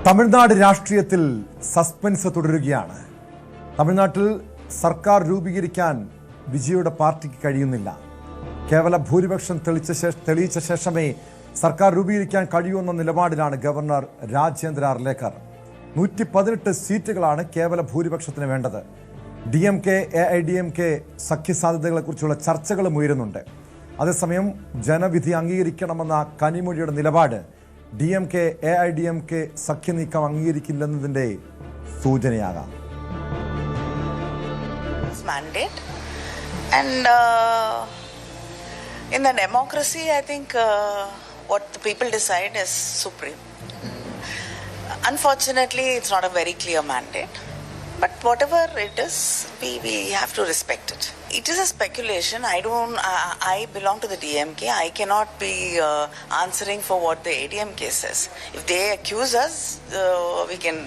തമിഴ്നാട് രാഷ്ട്രീയത്തിൽ സസ്പെൻസ് തുടരുകയാണ്. തമിഴ്നാട്ടിൽ സർക്കാർ രൂപീകരിക്കാൻ വിജയുടെ പാർട്ടിക്ക് കഴിയുന്നില്ല. കേവല ഭൂരിപക്ഷം തെളിയിച്ച ശേഷമേ സർക്കാർ രൂപീകരിക്കാൻ കഴിയൂന്ന നിലപാടിലാണ് ഗവർണർ രാജേന്ദ്ര അർലേക്കർ. 118 സീറ്റുകളാണ് കേവല ഭൂരിപക്ഷത്തിന് വേണ്ടത്. DMK AIDMK സഖ്യസാധ്യതകളെക്കുറിച്ചുള്ള ചർച്ചകളും ഉയരുന്നുണ്ട്. അതേസമയം ജനവിധി അംഗീകരിക്കണമെന്ന കനിമൊഴിയുടെ നിലപാട് DMK AIDMK സഖ്യനീക്കം അംഗീകരിക്കില്ലെന്നതിന്റെ സൂചനയാകാം. Mandate and in the democracy I think what the people decide is supreme. Unfortunately it's not a very clear mandate, but whatever it is we have to respect it. It is a speculation. I belong to the DMK. I cannot be answering for what the ADMK says. If they accuse us, we can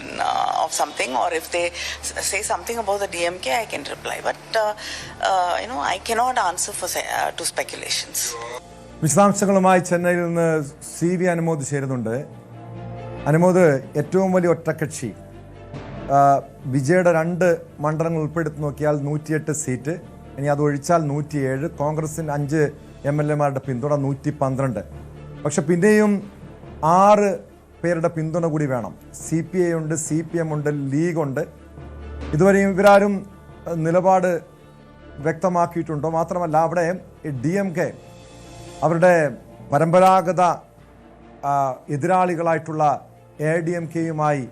of something, or if they say something about the DMK, I can reply. But I cannot answer to speculations. വിശദാംശങ്ങളുമായി ചെന്നൈയിൽ നിന്ന് CV Anumod ചേരുന്നുണ്ട്. അനുമോദ്, ഏറ്റവും വലിയ ഒറ്റക്കക്ഷി വിജയുടെ 2 മണ്ഡലങ്ങൾ ഉൾപ്പെടുത്തി നോക്കിയാൽ 108 സീറ്റ്, ഇനി അതൊഴിച്ചാൽ 107, കോൺഗ്രസിന് 5 MLA-മാരുടെ പിന്തുണ 112. പക്ഷെ പിന്നെയും 6 പേരുടെ പിന്തുണ കൂടി വേണം. CPI ഉണ്ട്, CPM ഉണ്ട്, ലീഗ് ഉണ്ട്. ഇതുവരെയും ഇവരാരും നിലപാട് വ്യക്തമാക്കിയിട്ടുണ്ടോ? മാത്രമല്ല അവിടെ DMK അവരുടെ പരമ്പരാഗത എതിരാളികളായിട്ടുള്ള AIDMK-യുമായി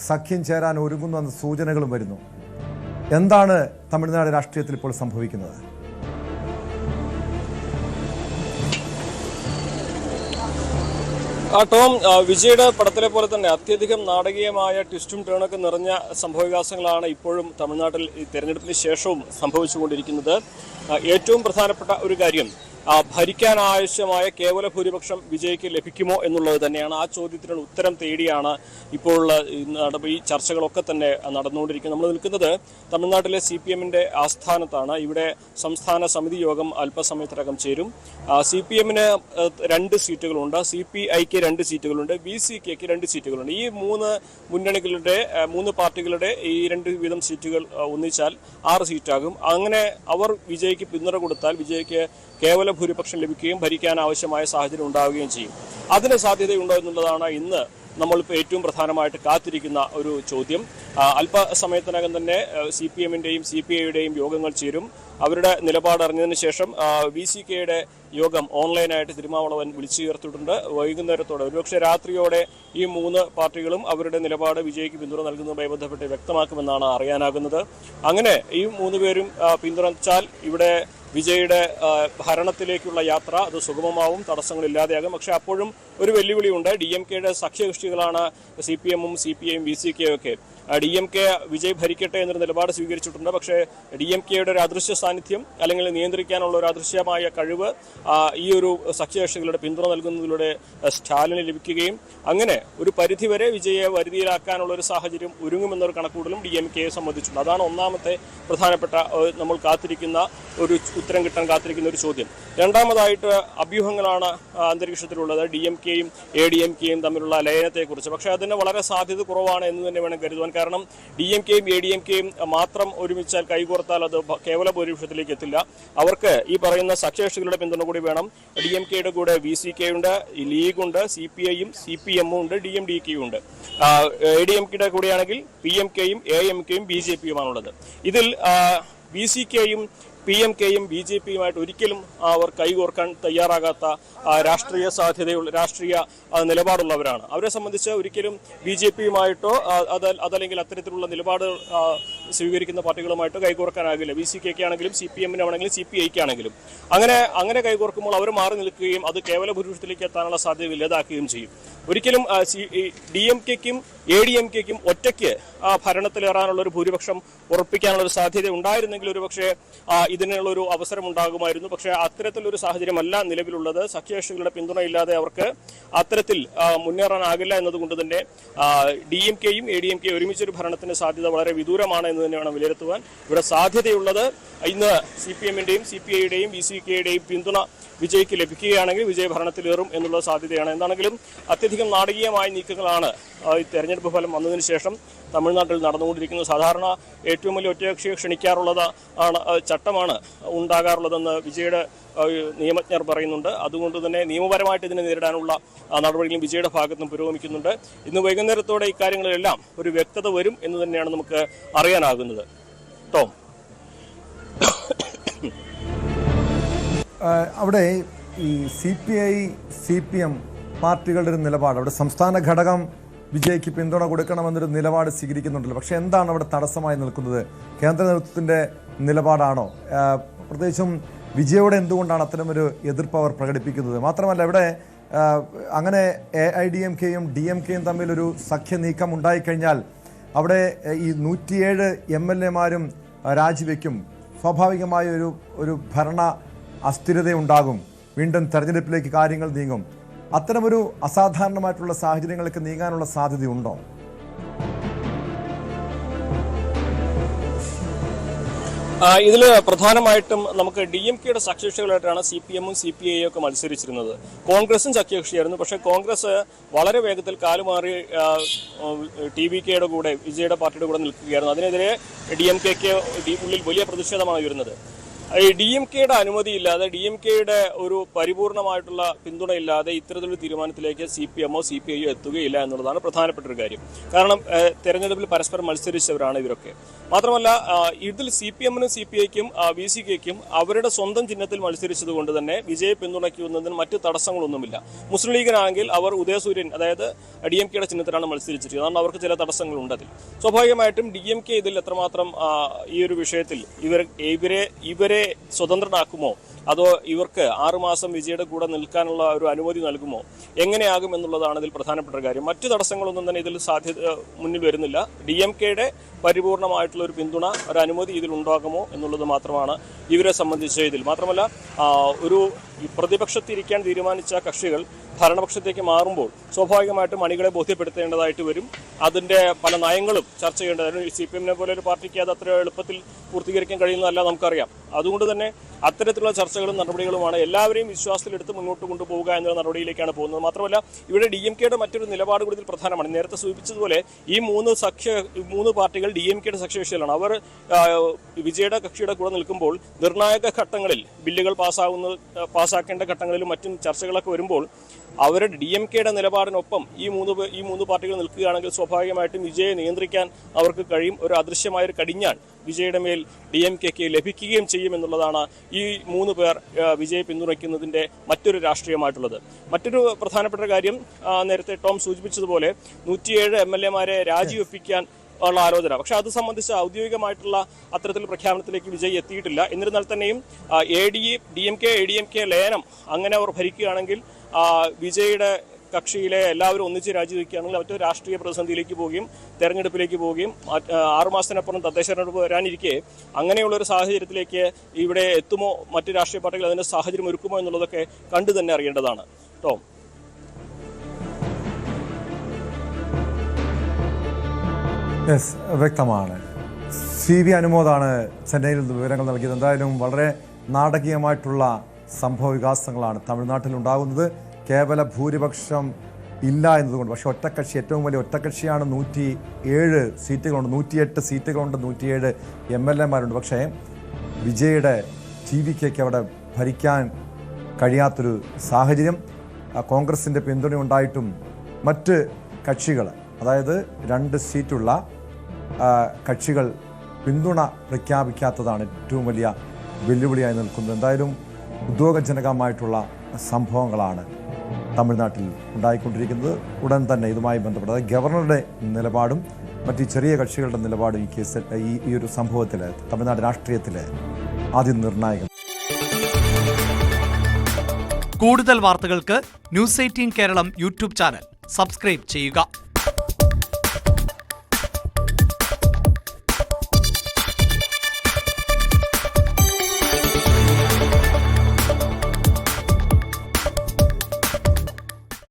സഖ്യം ചേരാൻ ഒരുങ്ങുന്നുവെന്ന സൂചനകളും വരുന്നു. എന്താണ് തമിഴ്നാട് രാഷ്ട്രീയത്തിൽ ഇപ്പോൾ സംഭവിക്കുന്നത്? ടോം, വിജയുടെ പടത്തിലെ പോലെ തന്നെ അത്യധികം നാടകീയമായ ട്വിസ്റ്റും ടേണൊക്കെ നിറഞ്ഞ സംഭവവികാസങ്ങളാണ് ഇപ്പോഴും തമിഴ്നാട്ടിൽ ഈ തെരഞ്ഞെടുപ്പിന് ശേഷവും സംഭവിച്ചുകൊണ്ടിരിക്കുന്നത്. ഏറ്റവും പ്രധാനപ്പെട്ട ഒരു കാര്യം, ഭരിക്കാൻ ആവശ്യമായ കേവല ഭൂരിപക്ഷം വിജയ്ക്ക് ലഭിക്കുമോ എന്നുള്ളത് തന്നെയാണ്. ആ ചോദ്യത്തിനുള്ള ഉത്തരം തേടിയാണ് ഇപ്പോൾ ഈ ചർച്ചകളൊക്കെ തന്നെ നടന്നുകൊണ്ടിരിക്കുന്നത്. നമ്മൾ നിൽക്കുന്നത് തമിഴ്നാട്ടിലെ CPM-ന്റെ ആസ്ഥാനത്താണ്. ഇവിടെ സംസ്ഥാന സമിതി യോഗം അല്പസമയത്തിനകം ചേരും. CPM-ന് 2 സീറ്റുകളുണ്ട്, CPI-ക്ക് 2 സീറ്റുകളുണ്ട്, VCK-ക്ക് 2 സീറ്റുകളുണ്ട്. ഈ 3 മുന്നണികളുടെ 3 പാർട്ടികളുടെ ഈ 2 വീതം സീറ്റുകൾ ഒന്നിച്ചാൽ 6 സീറ്റാകും. അങ്ങനെ അവർ വിജയ്ക്ക് പിന്തുണ കൊടുത്താൽ വിജയ്ക്ക് കേവല ഭൂരിപക്ഷം ലഭിക്കുകയും ഭരിക്കാൻ ആവശ്യമായ സാഹചര്യം ഉണ്ടാവുകയും ചെയ്യും. അതിന് സാധ്യതയുണ്ടോ എന്നുള്ളതാണ് ഇന്ന് നമ്മളിപ്പോൾ ഏറ്റവും പ്രധാനമായിട്ട് കാത്തിരിക്കുന്ന ഒരു ചോദ്യം. അല്പസമയത്തിനകം തന്നെ CPM-ന്റെയും CPI-യുടെയും യോഗങ്ങൾ ചേരും. അവരുടെ നിലപാട് അറിഞ്ഞതിന് ശേഷം VCK-യുടെ യോഗം ഓൺലൈനായിട്ട് തിരുമാവളവൻ വിളിച്ചു ചേർത്തിട്ടുണ്ട്. വൈകുന്നേരത്തോടെ, ഒരുപക്ഷെ രാത്രിയോടെ ഈ 3 പാർട്ടികളും അവരുടെ നിലപാട് വിജയ്ക്ക് പിന്തുണ നൽകുന്നതുമായി ബന്ധപ്പെട്ട് വ്യക്തമാക്കുമെന്നാണ് അറിയാനാകുന്നത്. അങ്ങനെ ഈ 3 പേരും പിന്തുണച്ചാൽ ഇവിടെ വിജയുടെ ഭരണത്തിലേക്കുള്ള യാത്ര അത് സുഗമമാവും, തടസ്സങ്ങളില്ലാതെയാകും. പക്ഷെ അപ്പോഴും ഒരു വെല്ലുവിളിയുണ്ട്. DMK-യുടെ സഖ്യകക്ഷികളാണ് CPM-ഉം CPI-യും VCK-യും ഒക്കെ. DMK വിജയ് ഭരിക്കട്ടെ എന്നൊരു നിലപാട് സ്വീകരിച്ചിട്ടുണ്ട്. പക്ഷേ DMK-യുടെ ഒരു അദൃശ്യ സാന്നിധ്യം അല്ലെങ്കിൽ നിയന്ത്രിക്കാനുള്ള ഒരു അദൃശ്യമായ കഴിവ് ഈ ഒരു സഖ്യകക്ഷികളുടെ പിന്തുണ നൽകുന്നതിലൂടെ സ്റ്റാലിന് ലഭിക്കുകയും അങ്ങനെ ഒരു പരിധിവരെ വിജയെ വരുതിയിലാക്കാനുള്ള ഒരു സാഹചര്യം ഒരുങ്ങുമെന്നൊരു കണക്കൂടലും DMK-യെ സംബന്ധിച്ചുണ്ട്. അതാണ് ഒന്നാമത്തെ പ്രധാനപ്പെട്ട നമ്മൾ കാത്തിരിക്കുന്ന ഒരു ഉത്തരം കിട്ടാൻ കാത്തിരിക്കുന്ന ഒരു ചോദ്യം. രണ്ടാമതായിട്ട് അഭ്യൂഹങ്ങളാണ് അന്തരീക്ഷത്തിലുള്ളത് DMK-യും ADMK-യും തമ്മിലുള്ള ലയനത്തെക്കുറിച്ച്. പക്ഷേ അതിന് വളരെ സാധ്യത കുറവാണ് എന്ന് തന്നെ വേണം കരുതുവാൻ. കാരണം DMK-യും ADMK-യും മാത്രം ഒരുമിച്ചാൽ കൈകോർത്താൽ അത് കേവല ഭൂരിപക്ഷത്തിലേക്ക് എത്തില്ല. അവർക്ക് ഈ പറയുന്ന സഖ്യകക്ഷികളുടെ പിന്തുണ കൂടി വേണം. DMK-യുടെ കൂടെ VCK-യുണ്ട്, ലീഗുണ്ട്, CPI-യും CPM-ഉം ഉണ്ട്, DMDK-യും ഉണ്ട്. ADMK-യുടെ കൂടെയാണെങ്കിൽ PMK-യും AMK-യും BJP-യുമാണുള്ളത്. ഇതിൽ VCK-യും PMK-യും BJP-യുമായിട്ട് ഒരിക്കലും അവർ കൈകോർക്കാൻ തയ്യാറാകാത്ത രാഷ്ട്രീയ സാധ്യതയുള്ള രാഷ്ട്രീയ നിലപാടുള്ളവരാണ്. അവരെ സംബന്ധിച്ച് ഒരിക്കലും BJP-യുമായിട്ടോ അതല്ലെങ്കിൽ അത്തരത്തിലുള്ള നിലപാട് സ്വീകരിക്കുന്ന പാർട്ടികളുമായിട്ടോ കൈകോർക്കാനാകില്ല. VCK-ക്ക് ആണെങ്കിലും CPM-നാണെങ്കിലും CPI-ക്ക് ആണെങ്കിലും അങ്ങനെ കൈകോർക്കുമ്പോൾ അവർ മാറി നിൽക്കുകയും അത് കേവല ഭൂരിപക്ഷത്തിലേക്ക് എത്താനുള്ള സാധ്യത ഇല്ലാതാക്കുകയും ചെയ്യും. ഒരിക്കലും DMK-ക്കും ADMK-ക്കും ഒറ്റയ്ക്ക് ഭരണത്തിലേറാനുള്ള ഒരു ഭൂരിപക്ഷം ഉറപ്പിക്കാനുള്ള ഒരു സാധ്യത ഉണ്ടായിരുന്നെങ്കിൽ ഒരുപക്ഷെ ഇതിനുള്ളൊരു അവസരം ഉണ്ടാകുമായിരുന്നു. പക്ഷേ അത്തരത്തിലൊരു സാഹചര്യമല്ല നിലവിലുള്ളത്. സഖ്യകക്ഷികളുടെ പിന്തുണയില്ലാതെ അവർക്ക് അത്തരത്തിൽ മുന്നേറാനാകില്ല എന്നതുകൊണ്ട് തന്നെ DMK-യും ADMK-യും ഒരുമിച്ചൊരു ഭരണത്തിന്റെ സാധ്യത വളരെ വിദൂരമാണ് എന്ന് തന്നെ വേണം വിലയിരുത്തുവാൻ. ഇവിടെ സാധ്യതയുള്ളത് ഇന്ന് CPM-ന്റെയും CPI-യുടെയും BCK-യുടെയും പിന്തുണ വിജയ്ക്ക് ലഭിക്കുകയാണെങ്കിൽ വിജയ് ഭരണത്തിലേറും എന്നുള്ള സാധ്യതയാണ്. എന്താണെങ്കിലും അത്യധികം നാടകീയമായ നീക്കങ്ങളാണ് ഈ തെരഞ്ഞെടുപ്പ് ഫലം വന്നതിന് ശേഷം തമിഴ്നാട്ടിൽ നടന്നുകൊണ്ടിരിക്കുന്നത്. സാധാരണ ഏറ്റവും വലിയ ഒറ്റകക്ഷിയെ ചട്ടമാണ് ഉണ്ടാകാറുള്ളതെന്ന് വിജയുടെ നിയമജ്ഞർ പറയുന്നുണ്ട്. അതുകൊണ്ട് തന്നെ നിയമപരമായിട്ട് ഇതിനെ നേരിടാനുള്ള നടപടികളും വിജയുടെ ഭാഗത്തുനിന്ന് പുരോഗമിക്കുന്നുണ്ട്. ഇന്ന് വൈകുന്നേരത്തോടെ ഇക്കാര്യങ്ങളിലെല്ലാം ഒരു വ്യക്തത വരും എന്ന് തന്നെയാണ് നമുക്ക് അറിയാനാകുന്നത്. ടോം, അവിടെ ഈ CPI CPM പാർട്ടികളുടെ ഒരു നിലപാട്, അവിടെ സംസ്ഥാന ഘടകം വിജയ്ക്ക് പിന്തുണ കൊടുക്കണമെന്നൊരു നിലപാട് സ്വീകരിക്കുന്നുണ്ടല്ലോ. പക്ഷെ എന്താണ് അവിടെ തടസ്സമായി നിൽക്കുന്നത്? കേന്ദ്ര നേതൃത്വത്തിൻ്റെ നിലപാടാണോ? പ്രത്യേകിച്ചും വിജയോടെ എന്തുകൊണ്ടാണ് അത്തരമൊരു എതിർപ്പ് അവർ പ്രകടിപ്പിക്കുന്നത്? മാത്രമല്ല ഇവിടെ അങ്ങനെ AIDMK-യും DMK-യും തമ്മിലൊരു സഖ്യ നീക്കം ഉണ്ടായിക്കഴിഞ്ഞാൽ അവിടെ ഈ 107 MLA-മാരും രാജിവെക്കും. സ്വാഭാവികമായ ഒരു ഭരണ അസ്ഥിരതയുണ്ടാകും. വീണ്ടും തെരഞ്ഞെടുപ്പിലേക്ക് കാര്യങ്ങൾ നീങ്ങും. അത്തരമൊരു അസാധാരണമായിട്ടുള്ള സാഹചര്യങ്ങൾക്ക് നീങ്ങാനുള്ള സാധ്യതയുണ്ടോ? ഇതിൽ പ്രധാനമായിട്ടും നമുക്ക് DMK-യുടെ സഖ്യകക്ഷികളായിട്ടാണ് CPM-ഉം CPI-യും ഒക്കെ മത്സരിച്ചിരുന്നത്. കോൺഗ്രസും സഖ്യകക്ഷിയായിരുന്നു. പക്ഷേ കോൺഗ്രസ് വളരെ വേഗത്തിൽ കാലുമാറി TVK-യുടെ കൂടെ, വിജയുടെ പാർട്ടിയുടെ കൂടെ നിൽക്കുകയായിരുന്നു. അതിനെതിരെ DMK-ക്ക് ഉള്ളിൽ വലിയ പ്രതിഷേധമാണ് വരുന്നത്. ഈ DMK-യുടെ അനുമതിയില്ലാതെ, DMK-യുടെ ഒരു പരിപൂർണമായിട്ടുള്ള പിന്തുണയില്ലാതെ ഇത്തരത്തിലൊരു തീരുമാനത്തിലേക്ക് CPM-ഓ CPI-യോ എത്തുകയില്ല എന്നുള്ളതാണ് പ്രധാനപ്പെട്ട ഒരു കാര്യം. കാരണം തെരഞ്ഞെടുപ്പിൽ പരസ്പരം മത്സരിച്ചവരാണ് ഇവരൊക്കെ. മാത്രമല്ല ഇതിൽ CPM-നും CPI-ക്കും BCK-ക്കും അവരുടെ സ്വന്തം ചിഹ്നത്തിൽ മത്സരിച്ചത് കൊണ്ട് തന്നെ വിജയെ പിന്തുണയ്ക്കുന്നതിന് മറ്റ് തടസ്സങ്ങളൊന്നുമില്ല. മുസ്ലിം ലീഗിനാണെങ്കിൽ അവർ ഉദയസൂര്യൻ, അതായത് DMK-യുടെ ചിഹ്നത്തിലാണ് മത്സരിച്ചിരിക്കുന്നത്. കാരണം അവർക്ക് ചില തടസ്സങ്ങളുണ്ട് അതിൽ. സ്വാഭാവികമായിട്ടും DMK ഇതിൽ എത്രമാത്രം ഈ ഒരു വിഷയത്തിൽ ഇവരെ സ്വതന്ത്രനാക്കുമോ, അതോ ഇവർക്ക് 6 മാസം വിജയുടെ കൂടെ നിൽക്കാനുള്ള ഒരു അനുമതി നൽകുമോ, എങ്ങനെയാകും എന്നുള്ളതാണ് ഇതിൽ പ്രധാനപ്പെട്ട കാര്യം. മറ്റു തടസ്സങ്ങളൊന്നും തന്നെ ഇതിൽ മുന്നിൽ വരുന്നില്ല. DMK-യുടെ പരിപൂർണമായിട്ടുള്ള ഒരു പിന്തുണ, ഒരു അനുമതി ഇതിൽ ഉണ്ടാകുമോ എന്നുള്ളത് മാത്രമാണ് ഇവരെ സംബന്ധിച്ച് ഇതിൽ. മാത്രമല്ല ഒരു പ്രതിപക്ഷത്തിരിക്കാൻ തീരുമാനിച്ച കക്ഷികൾ ഭരണപക്ഷത്തേക്ക് മാറുമ്പോൾ സ്വാഭാവികമായിട്ടും അണികളെ ബോധ്യപ്പെടുത്തേണ്ടതായിട്ട് വരും. അതിൻ്റെ പല നയങ്ങളും ചർച്ച ചെയ്യേണ്ടത്. CPM-നെ പോലെ ഒരു പാർട്ടിക്ക് അത് അത്ര എളുപ്പത്തിൽ പൂർത്തീകരിക്കാൻ കഴിയുന്നതല്ല, നമുക്കറിയാം. അതുകൊണ്ട് തന്നെ അത്തരത്തിലുള്ള ചർച്ചകളും നടപടികളുമാണ് എല്ലാവരെയും വിശ്വാസത്തിലെടുത്ത് മുന്നോട്ട് കൊണ്ടുപോവുക എന്നുള്ള നടപടിയിലേക്കാണ് പോകുന്നത്. മാത്രമല്ല ഇവിടെ DMK-യുടെ മറ്റൊരു നിലപാട് കൂടി ഇതിൽ പ്രധാനമാണ്. നേരത്തെ സൂചിപ്പിച്ചതുപോലെ ഈ മൂന്ന് പാർട്ടികൾ DMK-യുടെ സഖ്യകക്ഷികളാണ്. അവർ വിജയുടെ കക്ഷിയുടെ കൂടെ നിൽക്കുമ്പോൾ നിർണായക ഘട്ടങ്ങളിൽ ബില്ലുകൾ പാസ്സാക്കേണ്ട ഘട്ടങ്ങളിലും മറ്റും ചർച്ചകളൊക്കെ വരുമ്പോൾ അവരുടെ DMK-യുടെ നിലപാടിനൊപ്പം ഈ മൂന്ന് പാർട്ടികൾ നിൽക്കുകയാണെങ്കിൽ സ്വാഭാവികമായിട്ടും വിജയെ നിയന്ത്രിക്കാൻ അവർക്ക് കഴിയും. ഒരു അദൃശ്യമായൊരു കടിഞ്ഞാൺ വിജയുടെ മേൽ DMK-ക്ക് ലഭിക്കുകയും ചെയ്യുമെന്നുള്ളതാണ് ഈ 3 പേർ വിജയെ പിന്തുണയ്ക്കുന്നതിൻ്റെ മറ്റൊരു രാഷ്ട്രീയമായിട്ടുള്ളത്. മറ്റൊരു പ്രധാനപ്പെട്ട കാര്യം, നേരത്തെ ടോം സൂചിപ്പിച്ചതുപോലെ 107 MLA-മാരെ രാജിവെപ്പിക്കാൻ ഉള്ള ആലോചന. പക്ഷെ അത് സംബന്ധിച്ച് ഔദ്യോഗികമായിട്ടുള്ള അത്തരത്തിലുള്ള പ്രഖ്യാപനത്തിലേക്ക് വിജയ് എത്തിയിട്ടില്ല. എന്നിരുന്നാൽ തന്നെയും DMK ADMK ലയനം അങ്ങനെ അവർ ഭരിക്കുകയാണെങ്കിൽ വിജയുടെ കക്ഷിയിലെ എല്ലാവരും ഒന്നിച്ച് രാജിവെക്കുകയാണെങ്കിൽ മറ്റൊരു രാഷ്ട്രീയ പ്രതിസന്ധിയിലേക്ക് പോവുകയും തെരഞ്ഞെടുപ്പിലേക്ക് പോവുകയും 6 മാസത്തിനപ്പുറം തദ്ദേശ തെരഞ്ഞെടുപ്പ് വരാനിരിക്കെ അങ്ങനെയുള്ളൊരു സാഹചര്യത്തിലേക്ക് ഇവിടെ എത്തുമോ, മറ്റ് രാഷ്ട്രീയ പാർട്ടികൾ അതിൻ്റെ സാഹചര്യം ഒരുക്കുമോ എന്നുള്ളതൊക്കെ കണ്ടു തന്നെ അറിയേണ്ടതാണ്. ടോം. വ്യക്തമാണ്. CV അനുമോദാണ് ചെന്നൈയിൽ വിവരങ്ങൾ നൽകിയത്. എന്തായാലും വളരെ നാടകീയമായിട്ടുള്ള സംഭവ വികാസങ്ങളാണ് തമിഴ്നാട്ടിൽ ഉണ്ടാകുന്നത്. കേവല ഭൂരിപക്ഷം ഇല്ല എന്നതുകൊണ്ട്. പക്ഷേ ഒറ്റക്കക്ഷി, ഏറ്റവും വലിയ ഒറ്റക്കക്ഷിയാണ്. 107 സീറ്റുകളുണ്ട്, 108 സീറ്റുകളുണ്ട്, 107 MLA-മാരുണ്ട്. പക്ഷേ വിജയുടെ TVK-ക്ക് അവിടെ ഭരിക്കാൻ കഴിയാത്തൊരു സാഹചര്യം. കോൺഗ്രസിൻ്റെ പിന്തുണയുണ്ടായിട്ടും മറ്റ് കക്ഷികൾ, അതായത് 2 സീറ്റുള്ള കക്ഷികൾ പിന്തുണ പ്രഖ്യാപിക്കാത്തതാണ് ഏറ്റവും വലിയ വെല്ലുവിളിയായി നിൽക്കുന്നത്. എന്തായാലും ഉദ്യോഗജനകമായിട്ടുള്ള സംഭവങ്ങളാണ് തമിഴ്നാട്ടിൽ ഉണ്ടായിക്കൊണ്ടിരിക്കുന്നത്. ഉടൻ തന്നെ ഇതുമായി ബന്ധപ്പെട്ട ഗവർണറുടെ നിലപാടും മറ്റ് ചെറിയ കക്ഷികളുടെ നിലപാടും ഈ കേസ് ഈ ഒരു സംഭവത്തിൽ തമിഴ്നാട് രാഷ്ട്രീയത്തിൽ ആദ്യം നിർണായകം. കൂടുതൽ വാർത്തകൾക്ക് News 18 Keralam YouTube channel subscribe ചെയ്യുക.